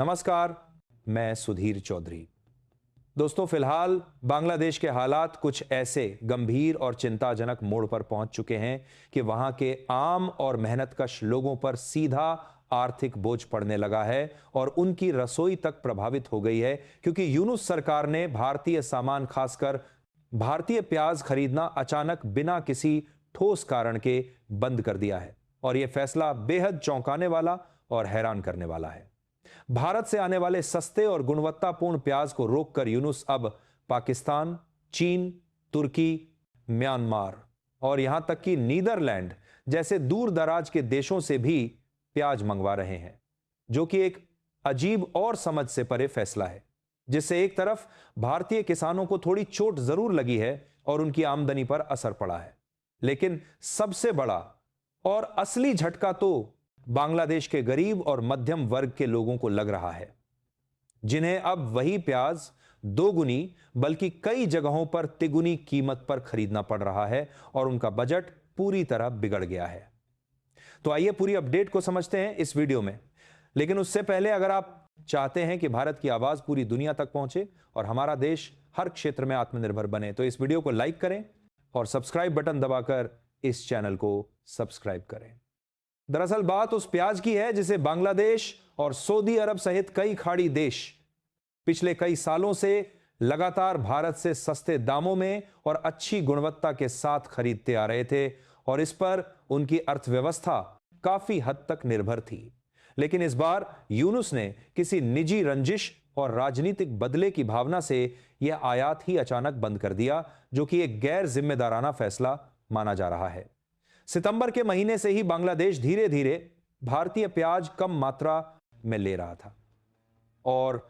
नमस्कार, मैं सुधीर चौधरी। दोस्तों, फिलहाल बांग्लादेश के हालात कुछ ऐसे गंभीर और चिंताजनक मोड़ पर पहुंच चुके हैं कि वहां के आम और मेहनतकश लोगों पर सीधा आर्थिक बोझ पड़ने लगा है और उनकी रसोई तक प्रभावित हो गई है, क्योंकि यूनुस सरकार ने भारतीय सामान, खासकर भारतीय प्याज खरीदना अचानक बिना किसी ठोस कारण के बंद कर दिया है। और यह फैसला बेहद चौंकाने वाला और हैरान करने वाला है। भारत से आने वाले सस्ते और गुणवत्तापूर्ण प्याज को रोककर यूनुस अब पाकिस्तान, चीन, तुर्की, म्यांमार और यहां तक कि नीदरलैंड जैसे दूर दराज के देशों से भी प्याज मंगवा रहे हैं, जो कि एक अजीब और समझ से परे फैसला है, जिससे एक तरफ भारतीय किसानों को थोड़ी चोट जरूर लगी है और उनकी आमदनी पर असर पड़ा है, लेकिन सबसे बड़ा और असली झटका तो बांग्लादेश के गरीब और मध्यम वर्ग के लोगों को लग रहा है, जिन्हें अब वही प्याज दोगुनी बल्कि कई जगहों पर तिगुनी कीमत पर खरीदना पड़ रहा है और उनका बजट पूरी तरह बिगड़ गया है। तो आइए पूरी अपडेट को समझते हैं इस वीडियो में। लेकिन उससे पहले, अगर आप चाहते हैं कि भारत की आवाज पूरी दुनिया तक पहुंचे और हमारा देश हर क्षेत्र में आत्मनिर्भर बने, तो इस वीडियो को लाइक करें और सब्सक्राइब बटन दबाकर इस चैनल को सब्सक्राइब करें। दरअसल बात उस प्याज की है जिसे बांग्लादेश और सऊदी अरब सहित कई खाड़ी देश पिछले कई सालों से लगातार भारत से सस्ते दामों में और अच्छी गुणवत्ता के साथ खरीदते आ रहे थे, और इस पर उनकी अर्थव्यवस्था काफी हद तक निर्भर थी। लेकिन इस बार यूनुस ने किसी निजी रंजिश और राजनीतिक बदले की भावना से यह आयात ही अचानक बंद कर दिया, जो कि एक गैर जिम्मेदाराना फैसला माना जा रहा है। सितंबर के महीने से ही बांग्लादेश धीरे धीरे भारतीय प्याज कम मात्रा में ले रहा था और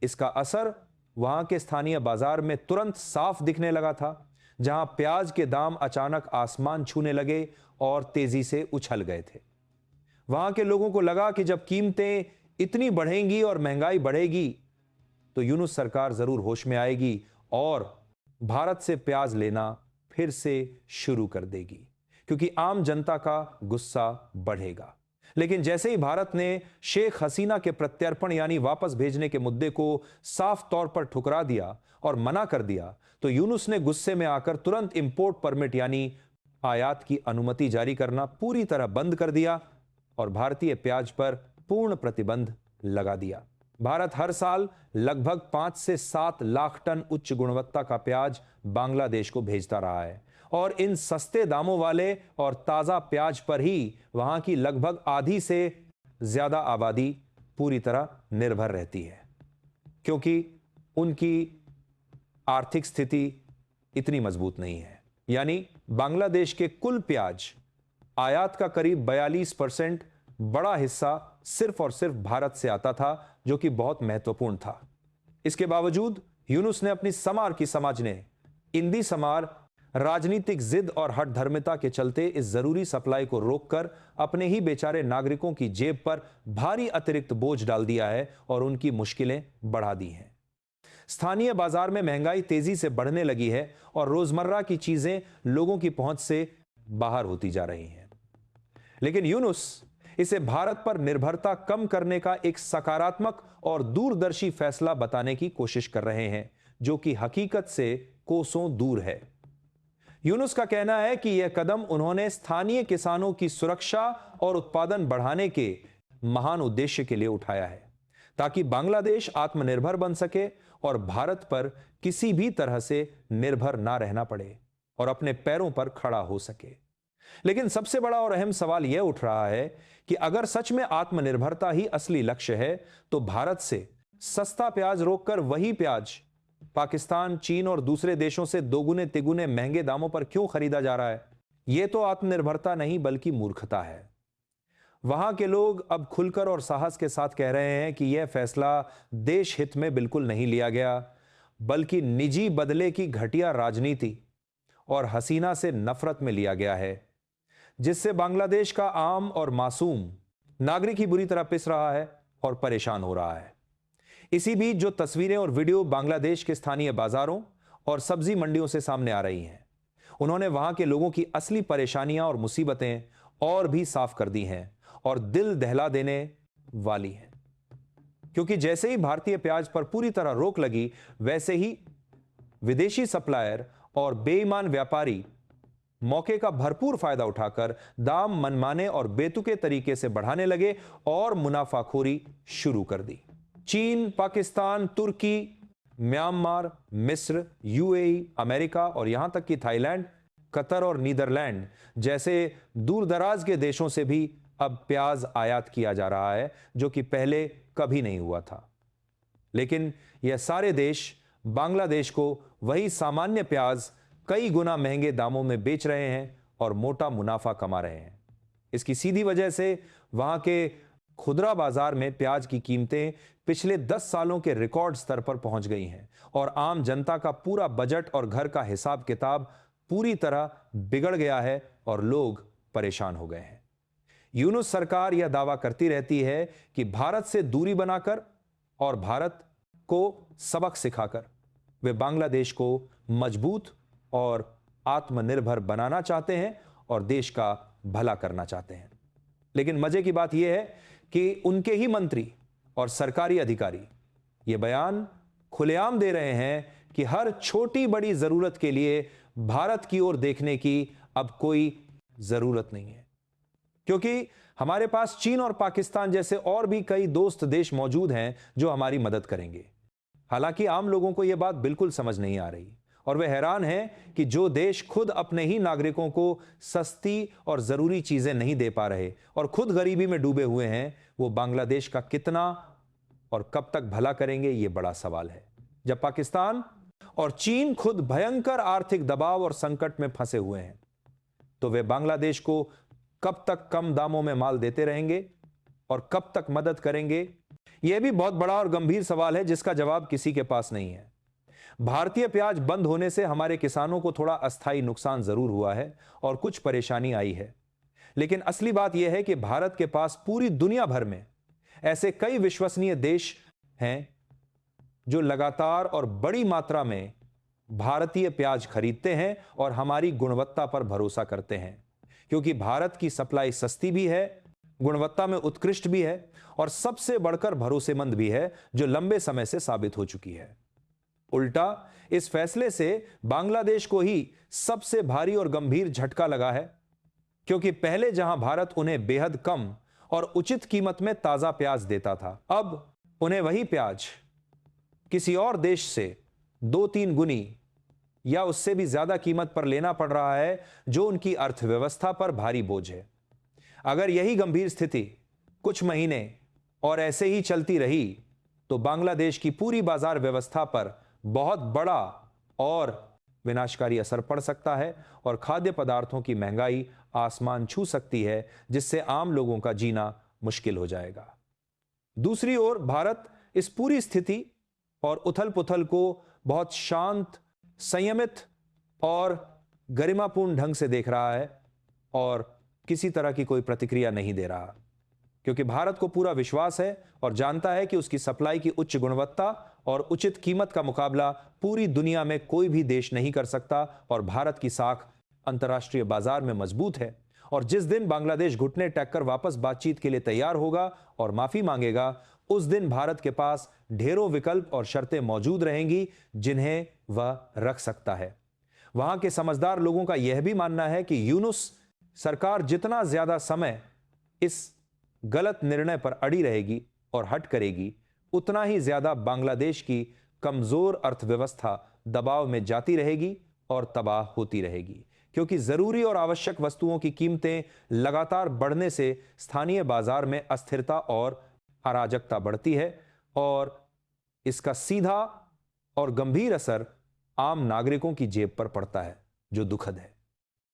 इसका असर वहां के स्थानीय बाजार में तुरंत साफ दिखने लगा था, जहां प्याज के दाम अचानक आसमान छूने लगे और तेजी से उछल गए थे। वहां के लोगों को लगा कि जब कीमतें इतनी बढ़ेंगी और महंगाई बढ़ेगी तो यूनुस सरकार जरूर होश में आएगी और भारत से प्याज लेना फिर से शुरू कर देगी, क्योंकि आम जनता का गुस्सा बढ़ेगा। लेकिन जैसे ही भारत ने शेख हसीना के प्रत्यर्पण यानी वापस भेजने के मुद्दे को साफ तौर पर ठुकरा दिया और मना कर दिया, तो यूनुस ने गुस्से में आकर तुरंत इंपोर्ट परमिट यानी आयात की अनुमति जारी करना पूरी तरह बंद कर दिया और भारतीय प्याज पर पूर्ण प्रतिबंध लगा दिया। भारत हर साल लगभग 5 से 7 लाख टन उच्च गुणवत्ता का प्याज बांग्लादेश को भेजता रहा है और इन सस्ते दामों वाले और ताजा प्याज पर ही वहां की लगभग आधी से ज्यादा आबादी पूरी तरह निर्भर रहती है, क्योंकि उनकी आर्थिक स्थिति इतनी मजबूत नहीं है। यानी बांग्लादेश के कुल प्याज आयात का करीब 42% बड़ा हिस्सा सिर्फ और सिर्फ भारत से आता था, जो कि बहुत महत्वपूर्ण था। इसके बावजूद यूनुस ने अपनी समार की समाज ने इंदी समार राजनीतिक जिद और हठ धर्मिता के चलते इस जरूरी सप्लाई को रोककर अपने ही बेचारे नागरिकों की जेब पर भारी अतिरिक्त बोझ डाल दिया है और उनकी मुश्किलें बढ़ा दी हैं। स्थानीय बाजार में महंगाई तेजी से बढ़ने लगी है और रोजमर्रा की चीजें लोगों की पहुंच से बाहर होती जा रही हैं। लेकिन यूनुस इसे भारत पर निर्भरता कम करने का एक सकारात्मक और दूरदर्शी फैसला बताने की कोशिश कर रहे हैं, जो कि हकीकत से कोसों दूर है। यूनुस का कहना है कि यह कदम उन्होंने स्थानीय किसानों की सुरक्षा और उत्पादन बढ़ाने के महान उद्देश्य के लिए उठाया है, ताकि बांग्लादेश आत्मनिर्भर बन सके और भारत पर किसी भी तरह से निर्भर ना रहना पड़े और अपने पैरों पर खड़ा हो सके। लेकिन सबसे बड़ा और अहम सवाल यह उठ रहा है कि अगर सच में आत्मनिर्भरता ही असली लक्ष्य है, तो भारत से सस्ता प्याज रोककर वही प्याज पाकिस्तान, चीन और दूसरे देशों से दोगुने तिगुने महंगे दामों पर क्यों खरीदा जा रहा है? यह तो आत्मनिर्भरता नहीं बल्कि मूर्खता है। वहां के लोग अब खुलकर और साहस के साथ कह रहे हैं कि यह फैसला देश हित में बिल्कुल नहीं लिया गया, बल्कि निजी बदले की घटिया राजनीति और हसीना से नफरत में लिया गया है, जिससे बांग्लादेश का आम और मासूम नागरिक ही बुरी तरह पिस रहा है और परेशान हो रहा है। इसी बीच जो तस्वीरें और वीडियो बांग्लादेश के स्थानीय बाजारों और सब्जी मंडियों से सामने आ रही हैं, उन्होंने वहां के लोगों की असली परेशानियां और मुसीबतें और भी साफ कर दी हैं और दिल दहला देने वाली हैं। क्योंकि जैसे ही भारतीय प्याज पर पूरी तरह रोक लगी, वैसे ही विदेशी सप्लायर और बेईमान व्यापारी मौके का भरपूर फायदा उठाकर दाम मनमाने और बेतुके तरीके से बढ़ाने लगे और मुनाफाखोरी शुरू कर दी। चीन, पाकिस्तान, तुर्की, म्यांमार, मिस्र, यूएई, अमेरिका और यहां तक कि थाईलैंड, कतर और नीदरलैंड जैसे दूरदराज के देशों से भी अब प्याज आयात किया जा रहा है, जो कि पहले कभी नहीं हुआ था। लेकिन यह सारे देश बांग्लादेश को वही सामान्य प्याज कई गुना महंगे दामों में बेच रहे हैं और मोटा मुनाफा कमा रहे हैं। इसकी सीधी वजह से वहां के खुदरा बाजार में प्याज की कीमतें पिछले 10 सालों के रिकॉर्ड स्तर पर पहुंच गई हैं और आम जनता का पूरा बजट और घर का हिसाब किताब पूरी तरह बिगड़ गया है और लोग परेशान हो गए हैं। यूनुस सरकार यह दावा करती रहती है कि भारत से दूरी बनाकर और भारत को सबक सिखाकर वे बांग्लादेश को मजबूत और आत्मनिर्भर बनाना चाहते हैं और देश का भला करना चाहते हैं। लेकिन मजे की बात यह है कि उनके ही मंत्री और सरकारी अधिकारी ये बयान खुलेआम दे रहे हैं कि हर छोटी बड़ी जरूरत के लिए भारत की ओर देखने की अब कोई जरूरत नहीं है, क्योंकि हमारे पास चीन और पाकिस्तान जैसे और भी कई दोस्त देश मौजूद हैं जो हमारी मदद करेंगे। हालांकि आम लोगों को यह बात बिल्कुल समझ नहीं आ रही और वे हैरान हैं कि जो देश खुद अपने ही नागरिकों को सस्ती और जरूरी चीजें नहीं दे पा रहे और खुद गरीबी में डूबे हुए हैं, वो बांग्लादेश का कितना और कब तक भला करेंगे, ये बड़ा सवाल है। जब पाकिस्तान और चीन खुद भयंकर आर्थिक दबाव और संकट में फंसे हुए हैं, तो वे बांग्लादेश को कब तक कम दामों में माल देते रहेंगे और कब तक मदद करेंगे? यह भी बहुत बड़ा और गंभीर सवाल है जिसका जवाब किसी के पास नहीं है। भारतीय प्याज बंद होने से हमारे किसानों को थोड़ा अस्थायी नुकसान जरूर हुआ है और कुछ परेशानी आई है, लेकिन असली बात यह है कि भारत के पास पूरी दुनिया भर में ऐसे कई विश्वसनीय देश हैं जो लगातार और बड़ी मात्रा में भारतीय प्याज खरीदते हैं और हमारी गुणवत्ता पर भरोसा करते हैं, क्योंकि भारत की सप्लाई सस्ती भी है, गुणवत्ता में उत्कृष्ट भी है और सबसे बढ़कर भरोसेमंद भी है, जो लंबे समय से साबित हो चुकी है। उल्टा इस फैसले से बांग्लादेश को ही सबसे भारी और गंभीर झटका लगा है, क्योंकि पहले जहां भारत उन्हें बेहद कम और उचित कीमत में ताजा प्याज देता था, अब उन्हें वही प्याज किसी और देश से 2-3 गुनी या उससे भी ज्यादा कीमत पर लेना पड़ रहा है, जो उनकी अर्थव्यवस्था पर भारी बोझ है। अगर यही गंभीर स्थिति कुछ महीने और ऐसे ही चलती रही तो बांग्लादेश की पूरी बाजार व्यवस्था पर बहुत बड़ा और विनाशकारी असर पड़ सकता है और खाद्य पदार्थों की महंगाई आसमान छू सकती है, जिससे आम लोगों का जीना मुश्किल हो जाएगा। दूसरी ओर भारत इस पूरी स्थिति और उथल-पुथल को बहुत शांत, संयमित और गरिमापूर्ण ढंग से देख रहा है और किसी तरह की कोई प्रतिक्रिया नहीं दे रहा, क्योंकि भारत को पूरा विश्वास है और जानता है कि उसकी सप्लाई की उच्च गुणवत्ता और उचित कीमत का मुकाबला पूरी दुनिया में कोई भी देश नहीं कर सकता और भारत की साख अंतर्राष्ट्रीय बाजार में मजबूत है। और जिस दिन बांग्लादेश घुटने टेक कर वापस बातचीत के लिए तैयार होगा और माफी मांगेगा, उस दिन भारत के पास ढेरों विकल्प और शर्तें मौजूद रहेंगी जिन्हें वह रख सकता है। वहां के समझदार लोगों का यह भी मानना है कि यूनुस सरकार जितना ज्यादा समय इस गलत निर्णय पर अड़ी रहेगी और हट करेगी, उतना ही ज्यादा बांग्लादेश की कमजोर अर्थव्यवस्था दबाव में जाती रहेगी और तबाह होती रहेगी, क्योंकि जरूरी और आवश्यक वस्तुओं की कीमतें लगातार बढ़ने से स्थानीय बाजार में अस्थिरता और अराजकता बढ़ती है और इसका सीधा और गंभीर असर आम नागरिकों की जेब पर पड़ता है, जो दुखद है।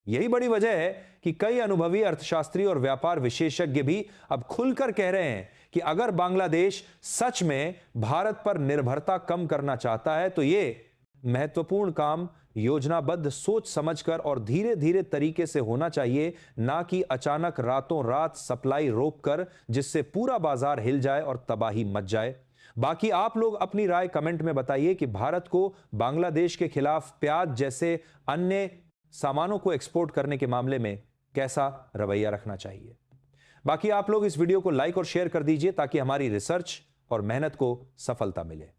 यही बड़ी वजह है कि कई अनुभवी अर्थशास्त्री और व्यापार विशेषज्ञ भी अब खुलकर कह रहे हैं कि अगर बांग्लादेश सच में भारत पर निर्भरता कम करना चाहता है, तो ये महत्वपूर्ण काम योजनाबद्ध, सोच समझकर और धीरे धीरे तरीके से होना चाहिए, ना कि अचानक रातों रात सप्लाई रोककर, जिससे पूरा बाजार हिल जाए और तबाही मच जाए। बाकी आप लोग अपनी राय कमेंट में बताइए कि भारत को बांग्लादेश के खिलाफ प्याज जैसे अन्य सामानों को एक्सपोर्ट करने के मामले में कैसा रवैया रखना चाहिए। बाकी आप लोग इस वीडियो को लाइक और शेयर कर दीजिए ताकि हमारी रिसर्च और मेहनत को सफलता मिले।